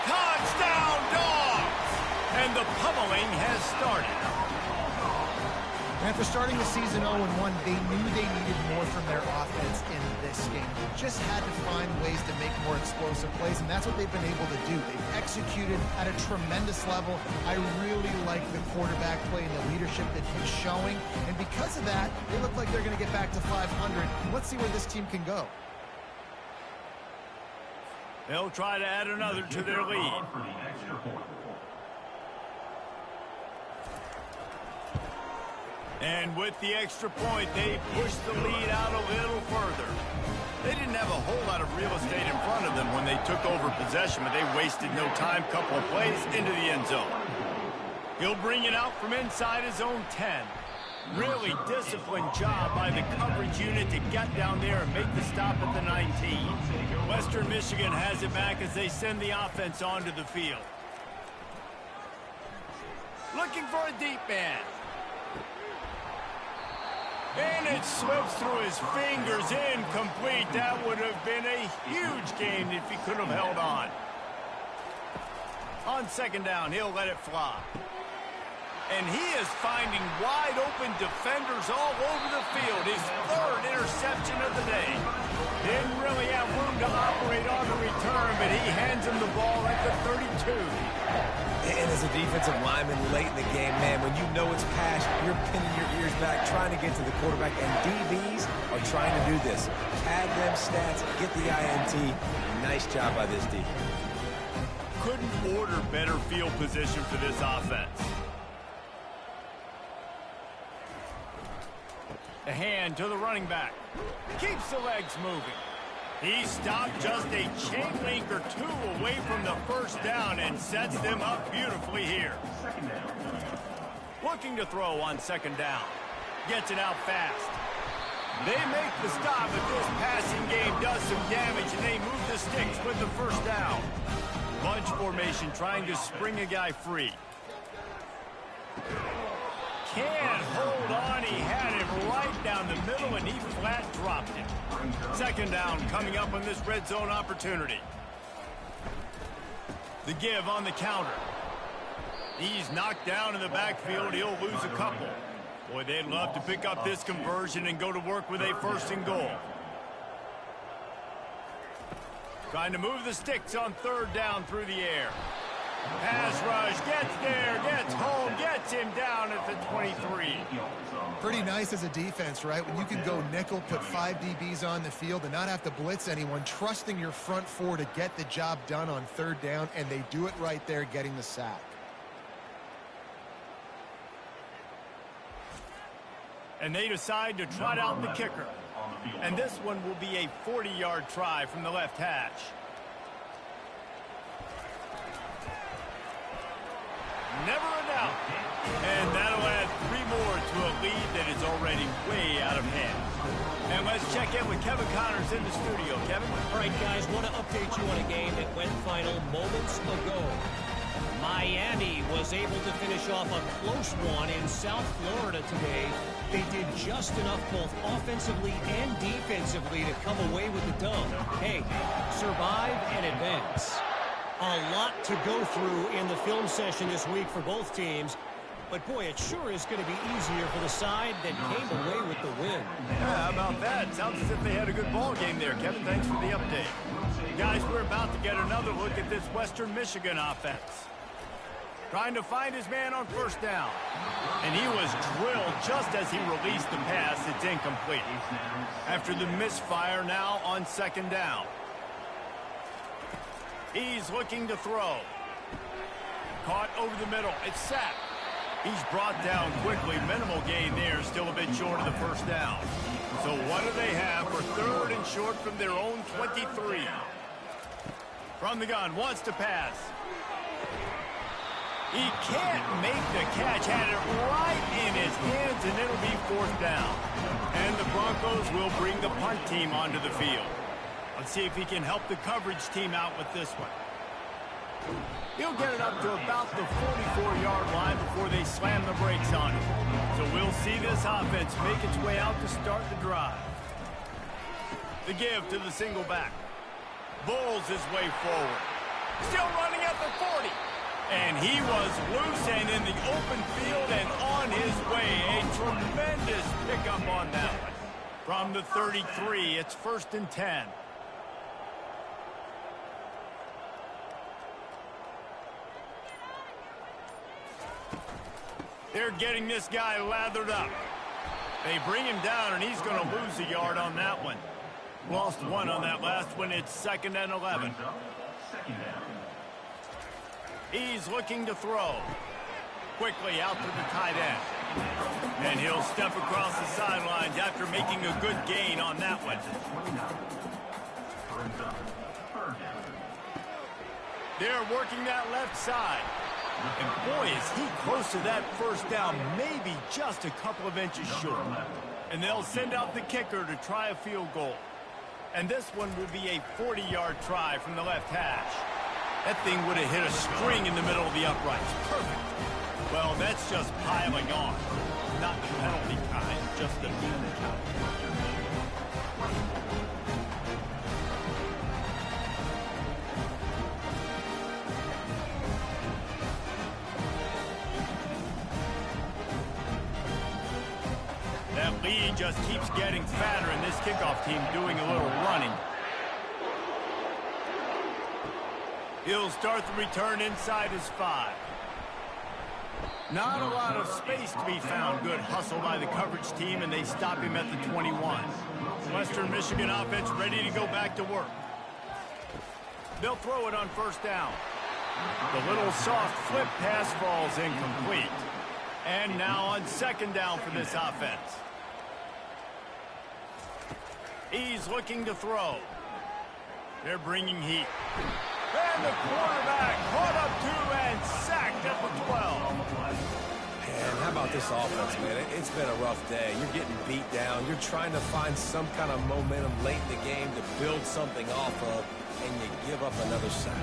[SPEAKER 1] Touchdown, Dogs! And the pummeling has started.
[SPEAKER 3] After starting the season 0-1, they knew they needed more from their offense in this game. They just had to find ways to make more explosive plays, and that's what they've been able to do. They've executed at a tremendous level. I really like the quarterback play and the leadership that he's showing, and because of that, they look like they're going to get back to 500. Let's see where this team can go.
[SPEAKER 1] They'll try to add another to their lead. And with the extra point, they push the lead out a little further. They didn't have a whole lot of real estate in front of them when they took over possession, but they wasted no time. Couple of plays into the end zone. He'll bring it out from inside his own 10. Really disciplined job by the coverage unit to get down there and make the stop at the 19. Western Michigan has it back as they send the offense onto the field. Looking for a deep man. And it slips through his fingers, incomplete. That would have been a huge gain if he could have held on. On second down, he'll let it fly. And he is finding wide open defenders all over the field. His third interception of the day. Didn't really have room to operate on the return, but he hands him the ball at the 32.
[SPEAKER 2] And as a defensive lineman late in the game, man, when you know it's pass, you're pinning your ears back, trying to get to the quarterback, and DBs are trying to do this. Pad them stats, get the INT. Nice job by this D.
[SPEAKER 1] Couldn't order better field position for this offense. A hand to the running back. Keeps the legs moving. He stopped just a chain link or two away from the first down and sets them up beautifully here. Looking to throw on second down. Gets it out fast. They make the stop, but this passing game does some damage, and they move the sticks with the first down. Bunch formation trying to spring a guy free. Can't hold held on. He had it right down the middle, and he flat dropped it. Second down coming up on this red zone opportunity. The give on the counter. He's knocked down in the backfield. He'll lose a couple. Boy, they'd love to pick up this conversion and go to work with a first and goal. Trying to move the sticks on third down through the air. Pass rush, gets there, gets home, gets him down at the 23.
[SPEAKER 3] Pretty nice as a defense, right? When you can go nickel, put 5 DBs on the field and not have to blitz anyone, trusting your front four to get the job done on third down, and they do it right there, getting the sack.
[SPEAKER 1] And they decide to trot out the kicker. And this one will be a 40-yard try from the left hash. Never a doubt. And that'll add 3 more to a lead that is already way out of hand. And let's check in with Kevin Connors in the studio. Kevin?
[SPEAKER 4] All right, guys, want to update you on a game that went final moments ago. Miami was able to finish off a close one in South Florida today. They did just enough both offensively and defensively to come away with the dub. Hey, survive and advance. A lot to go through in the film session this week for both teams. But, boy, it sure is going to be easier for the side that came away with the win.
[SPEAKER 1] Yeah, how about that? Sounds as if they had a good ball game there, Kevin. Thanks for the update. Guys, we're about to get another look at this Western Michigan offense. Trying to find his man on first down. And he was drilled just as he released the pass. It's incomplete. After the misfire, now on second down. He's looking to throw. Caught over the middle. It's sacked. He's brought down quickly. Minimal gain there. Still a bit short of the first down. So what do they have for third and short from their own 23? From the gun. Wants to pass. He can't make the catch. Had it right in his hands, and it'll be fourth down. And the Broncos will bring the punt team onto the field. Let's see if he can help the coverage team out with this one. He'll get it up to about the 44-yard line before they slam the brakes on him. So we'll see this offense make its way out to start the drive. The give to the single back. Bulls his way forward. Still running at the 40. And he was loose and in the open field and on his way. A tremendous pickup on that one. From the 33, it's 1st and 10. They're getting this guy lathered up. They bring him down, and he's going to lose a yard on that one. Lost 1 on that last one. It's 2nd and 11. He's looking to throw. Quickly out to the tight end. And he'll step across the sidelines after making a good gain on that one. They're working that left side. And boy, is he close to that first down, maybe just a couple of inches short. And they'll send out the kicker to try a field goal. And this one will be a 40-yard try from the left hash. That thing would have hit a string in the middle of the uprights. Perfect. Well, that's just piling on. Not the penalty kind, just the mean kind. That lead just keeps getting fatter, and this kickoff team doing a little running. He'll start the return inside his 5. Not a lot of space to be found. Good hustle by the coverage team, and they stop him at the 21. Western Michigan offense ready to go back to work. They'll throw it on first down. The little soft flip pass falls incomplete. And now on second down for this offense. He's looking to throw. They're bringing heat. And the quarterback caught up 2 and sacked at the 12.
[SPEAKER 2] Man, how about this offense, man? It's been a rough day. You're getting beat down. You're trying to find some kind of momentum late in the game to build something off of, and you give up another sack.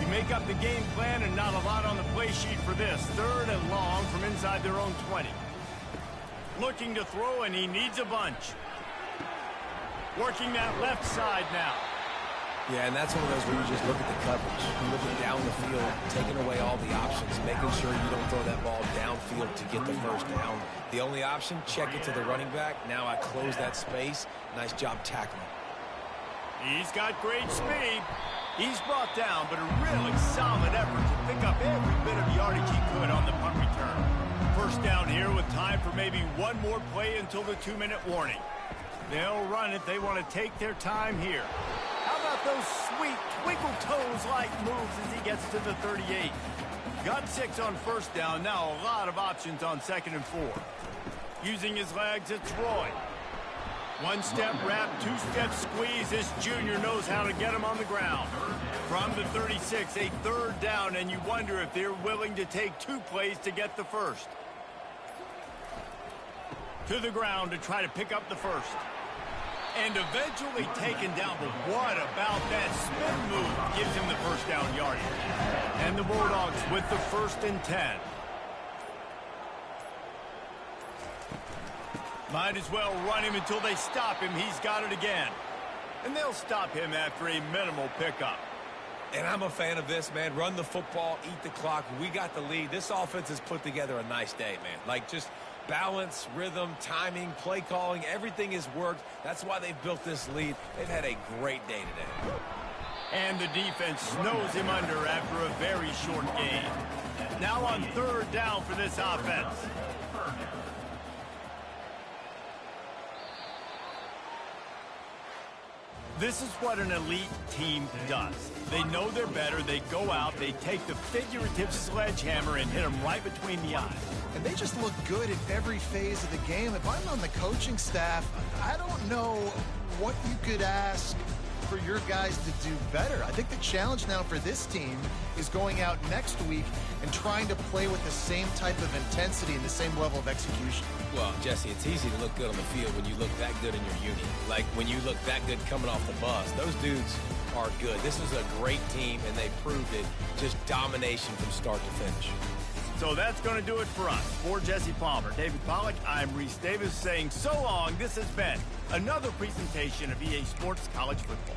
[SPEAKER 1] The make up the game plan and not a lot on the play sheet for this. 3rd and long from inside their own 20. Looking to throw, and he needs a bunch. Working that left side now.
[SPEAKER 2] Yeah, and that's one of those where you just look at the coverage. You look at down the field, taking away all the options, making sure you don't throw that ball downfield to get the first down. The only option, check it to the running back. Now I close that space. Nice job tackling.
[SPEAKER 1] He's got great speed. He's brought down, but a really solid effort to pick up every bit of yardage he could on the punt return. First down here with time for maybe one more play until the 2-minute warning. They'll run it. They want to take their time here. How about those sweet twinkle toes-like moves as he gets to the 38? Got 6 on first down. Now a lot of options on 2nd and 4. Using his legs, it's Roy. 1-step wrap, 2-step squeeze. This junior knows how to get him on the ground. From the 36, a 3rd down, and you wonder if they're willing to take 2 plays to get the first. To the ground to try to pick up the first. And eventually taken down, but what about that spin move? Gives him the first down yardage. And the Bulldogs with the 1st and 10. Might as well run him until they stop him. He's got it again. And they'll stop him after a minimal pickup.
[SPEAKER 2] And I'm a fan of this, man. Run the football, eat the clock. We got the lead. This offense has put together a nice day, man. Like, just balance, rhythm, timing, play calling, everything has worked. That's why they've built this lead. They've had a great day today.
[SPEAKER 1] And the defense snows him under after a very short game. Now on 3rd down for this offense. This is what an elite team does. They know they're better. They go out. They take the figurative sledgehammer and hit them right between the eyes.
[SPEAKER 3] And they just look good in every phase of the game. If I'm on the coaching staff, I don't know what you could ask for your guys to do better. I think the challenge now for this team is going out next week and trying to play with the same type of intensity and the same level of execution.
[SPEAKER 2] Well, Jesse, it's easy to look good on the field when you look that good in your unit. Like when you look that good coming off the bus. Those dudes are good. This is a great team, and they proved it. Just domination from start to finish.
[SPEAKER 1] So that's going to do it for us. For Jesse Palmer, David Pollack, I'm Reese Davis saying so long. This has been another presentation of EA Sports College Football.